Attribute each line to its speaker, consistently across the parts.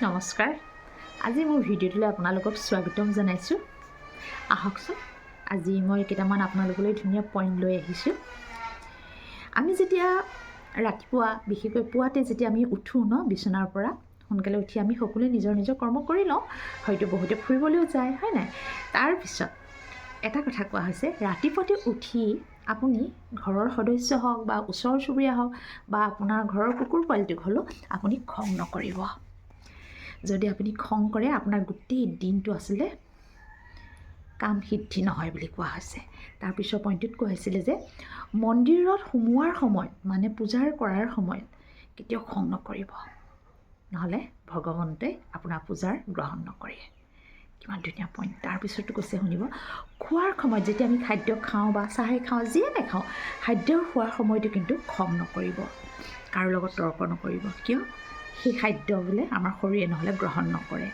Speaker 1: নমস্কাৰ। আজি মোৰ ভিডিঅ'টোলৈ আপোনালোকক স্বাগতম জনাইছোঁ। আহকচোন, আজি মই কেইটামান আপোনালোকলৈ ধুনীয়া পইণ্ট লৈ আহিছোঁ। আমি যেতিয়া ৰাতিপুৱা বিশেষকৈ পুৱাতে যেতিয়া আমি উঠোঁ বিচনাৰ পৰা সোনকালে উঠি আমি সকলোৱে নিজৰ নিজৰ কৰ্ম কৰি লওঁ, হয়তো বহুতে ফুৰিবলৈও যায়, হয় নাই? তাৰপিছত এটা কথা কোৱা হৈছে, ৰাতিপুৱাতে উঠি আপুনি ঘৰৰ সদস্য হওক বা ওচৰ চুবুৰীয়া হওক বা আপোনাৰ ঘৰৰ কুকুৰ পোৱালিটোক হ'লেও আপুনি খং নকৰিব। যদি আপুনি খং কৰে, আপোনাৰ গোটেই দিনটো আচলতে কাম সিদ্ধি নহয় বুলি কোৱা হৈছে। তাৰপিছৰ পইণ্টটোত কোৱা হৈছিলে যে মন্দিৰত সোমোৱাৰ সময়ত মানে পূজাৰ কৰাৰ সময়ত কেতিয়াও খং নকৰিব, নহ'লে ভগৱন্তই আপোনাৰ পূজাৰ গ্ৰহণ নকৰে। কিমান ধুনীয়া পইণ্ট। তাৰপিছতো কৈছে শুনিব, খোৱাৰ সময়ত যেতিয়া আমি খাদ্য খাওঁ বা চাহে খাওঁ, যিয়ে নাখাওঁ, খাদ্য খোৱাৰ সময়তো কিন্তু খং নকৰিব, কাৰো লগত তৰ্ক নকৰিব। কিয়? সেই খাদ্য বোলে আমাৰ শৰীৰে নহ'লে গ্ৰহণ নকৰে,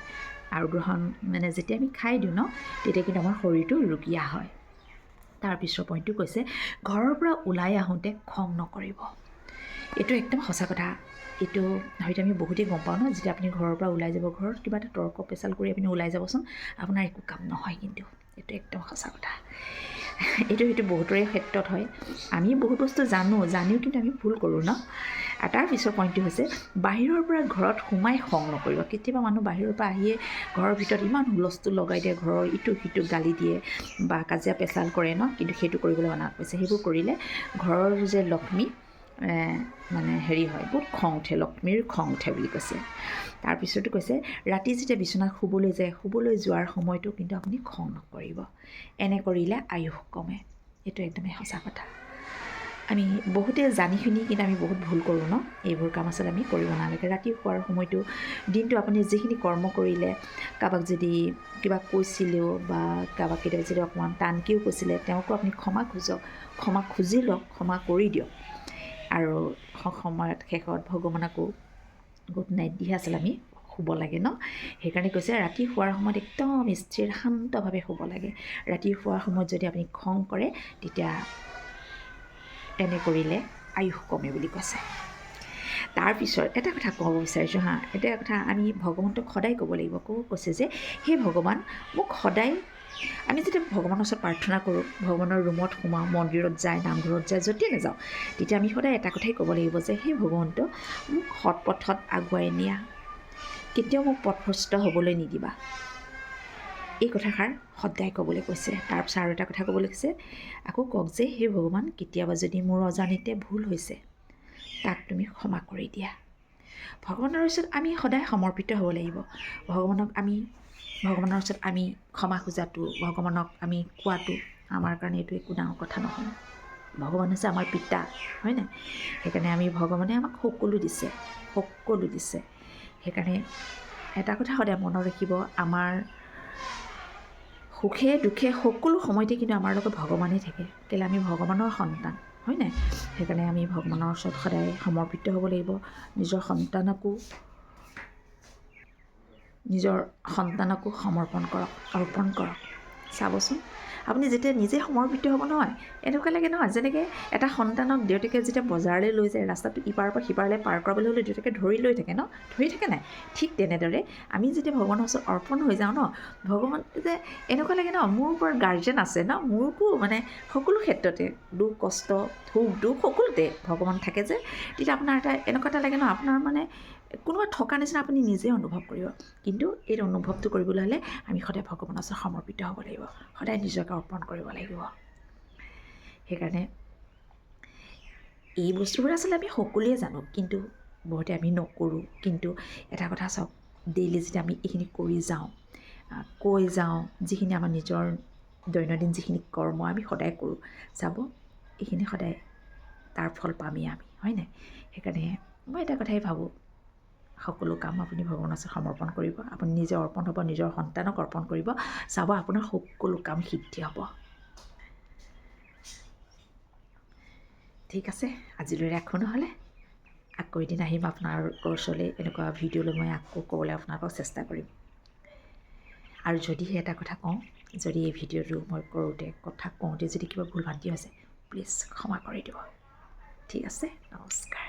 Speaker 1: আৰু গ্ৰহণ মানে যেতিয়া আমি খাই দিওঁ তেতিয়া কিন্তু আমাৰ শৰীৰটো ৰুগীয়া হয়। তাৰপিছৰ পইণ্টটো কৈছে, ঘৰৰ পৰা ওলাই আহোঁতে খং নকৰিব। এইটো একদম সঁচা কথা। এইটো হয়তো আমি বহুতেই গম পাওঁ যেতিয়া আপুনি ঘৰৰ পৰা ওলাই যাব, ঘৰত কিবা এটা তৰ্ক পেচাল কৰি আপুনি ওলাই যাবচোন, আপোনাৰ একো কাম নহয়। কিন্তু এইটো একদম সঁচা কথা। এইটো বহুতৰে ক্ষেত্ৰত হয়। আমি বহুত বস্তু জানিও কিন্তু আমি ভুল কৰোঁ আৰু তাৰপিছৰ পইণ্টটো হৈছে, বাহিৰৰ পৰা ঘৰত সোমাই খং নকৰিব। কেতিয়াবা মানুহ বাহিৰৰ পৰা আহিয়ে ঘৰৰ ভিতৰত ইমান হুলস্থুল লগাই দিয়ে, ঘৰৰ ইটো সিটো গালি দিয়ে বা কাজিয়া পেচাল কৰে কিন্তু সেইটো কৰিবলৈ মানা কৰিছে। সেইবোৰ কৰিলে ঘৰৰ যে লক্ষ্মী মানে হয়, বহুত খং উঠে, লক্ষ্মীৰ খং উঠে বুলি কৈছে। তাৰপিছতো কৈছে, ৰাতি যেতিয়া বিচনাত শুবলৈ যোৱাৰ সময়তো কিন্তু আপুনি খং নকৰিব। এনে কৰিলে আয়ুস কমে। এইটো একদমেই সঁচা কথা। আমি বহুতে জানি শুনি কিন্তু আমি বহুত ভুল কৰোঁ এইবোৰ কাম আচলতে আমি কৰিব নালাগে। ৰাতি শোৱাৰ সময়তো দিনটো আপুনি যিখিনি কৰ্ম কৰিলে, কাৰোবাক যদি কিবা কৈছিলেও বা কাৰোবাক কেতিয়াবা যদি অকণমান টানকৈও কৈছিলে, তেওঁকো আপুনি ক্ষমা খুজক, ক্ষমা খুজি লওক, ক্ষমা কৰি দিয়ক। আৰু সময়ত শেষত ভগৱানকো গুড নাইট দিহে আচলতে আমি শুব লাগে সেইকাৰণে কৈছে, ৰাতি শোৱাৰ সময়ত একদম স্থিৰ শান্তভাৱে শুব লাগে। ৰাতি শোৱাৰ সময়ত যদি আপুনি খং কৰে, তেতিয়া এনে কৰিলে আয়ুস কমে বুলি কৈছে। তাৰপিছত এটা কথা ক'ব বিচাৰিছোঁ এটা কথা আমি ভগৱন্তক সদায় ক'ব লাগিব। কৈছে যে, সেই ভগৱান মোক সদায়, আমি যেতিয়া ভগৱানৰ ওচৰত প্ৰাৰ্থনা কৰোঁ, ভগৱানৰ ৰুমত সোমাওঁ, মন্দিৰত যায়, নামঘৰত যায়, য'তেই নাযাওঁ, তেতিয়া আমি সদায় এটা কথাই ক'ব লাগিব যে, সেই ভগৱন্ত মোক সৎ পথত আগুৱাই নিয়া, কেতিয়াও মোক পথভ্ৰষ্ট হ'বলৈ নিদিবা। এই কথাষাৰ সদায় ক'বলৈ কৈছে। তাৰপিছত আৰু এটা কথা ক'বলৈ কৈছে, আকৌ কওক যে, সেই ভগৱান কেতিয়াবা যদি মোৰ অজানিতে ভুল হৈছে, তাক তুমি ক্ষমা কৰি দিয়া। ভগৱানৰ ওচৰত আমি সদায় সমৰ্পিত হ'ব লাগিব। ভগৱানৰ ওচৰত আমি ক্ষমা খোজাটো, ভগৱানক আমি কোৱাটো আমাৰ কাৰণে এইটো একো ডাঙৰ কথা নহয়। ভগৱান হৈছে আমাৰ পিতা, হয় নাই? সেইকাৰণে আমি ভগৱানে আমাক সকলো দিছে। সেইকাৰণে এটা কথা সদায় মনত ৰাখিব, আমাৰ সুখে দুখে সকলো সময়তে কিন্তু আমাৰ লগত ভগৱানেই থাকে। কেলৈ? আমি ভগৱানৰ সন্তান, হয় নাই? সেইকাৰণে আমি ভগৱানৰ ওচৰত সদায় সমৰ্পিত হ'ব লাগিব। নিজৰ সন্তানকো অৰ্পণ কৰক। চাবচোন, আপুনি যেতিয়া নিজে সমৰ্পিত হ'ব এনেকুৱা লাগে যেনেকৈ এটা সন্তানক দেউতাকে যেতিয়া বজাৰলৈ লৈ যায়, ৰাস্তাটো ইপাৰৰ পৰা সিপাৰলৈ পাৰ কৰাবলৈ হ'লে দেউতাকে ধৰি লৈ থাকে ধৰি থাকে নাই? ঠিক তেনেদৰে আমি যেতিয়া ভগৱানৰ ওচৰত অৰ্পণ হৈ যাওঁ ভগৱান যে এনেকুৱা লাগে মোৰ ওপৰত গাৰ্জেন আছে মোৰকো মানে সকলো ক্ষেত্ৰতে দুখ কষ্ট সুখ দুখ সকলোতে ভগৱান থাকে যে, তেতিয়া আপোনাৰ এনেকুৱা এটা লাগে আপোনাৰ মানে কোনোবা থকা নিচিনা আপুনি নিজে অনুভৱ কৰিব। কিন্তু এই অনুভৱটো কৰিবলৈ হ'লে আমি সদায় ভগৱানৰ ওচৰত সমৰ্পিত হ'ব লাগিব, সদায় নিজকে অৰ্পণ কৰিব লাগিব। সেইকাৰণে এই বস্তুবোৰ আচলতে আমি সকলোৱে জানো, কিন্তু বহুতে আমি নকৰোঁ। কিন্তু এটা কথা চাওক, ডেইলি যেতিয়া আমি এইখিনি কৰি যাওঁ, কৈ যাওঁ, যিখিনি আমাৰ নিজৰ দৈনন্দিন যিখিনি কৰ্ম আমি সদায় কৰোঁ, চাব এইখিনি সদায় তাৰ ফল পামেই আমি, হয় নাই? সেইকাৰণে মই এটা কথাই ভাবোঁ, সকলো কাম আপুনি ভগৱানৰ ওচৰত সমৰ্পণ কৰিব। আপুনি নিজে অৰ্পণ হ'ব, নিজৰ সন্তানক অৰ্পণ কৰিব, চাব আপোনাৰ সকলো কাম সিদ্ধি হ'ব। ঠিক আছে, আজিলৈ ৰাখোঁ, নহ'লে আকৌ এদিন আহিম আপোনাৰ ওচৰলৈ। এনেকুৱা ভিডিঅ' লৈ মই আকৌ ক'বলৈ আপোনালোকক চেষ্টা কৰিম। আৰু যদিহে এটা কথা কওঁ, যদি এই ভিডিঅ'টো মই কথা কওঁতে যদি কিবা ভুল ভ্ৰান্তি হৈছে, প্লিজ ক্ষমা কৰি দিব। ঠিক আছে, নমস্কাৰ।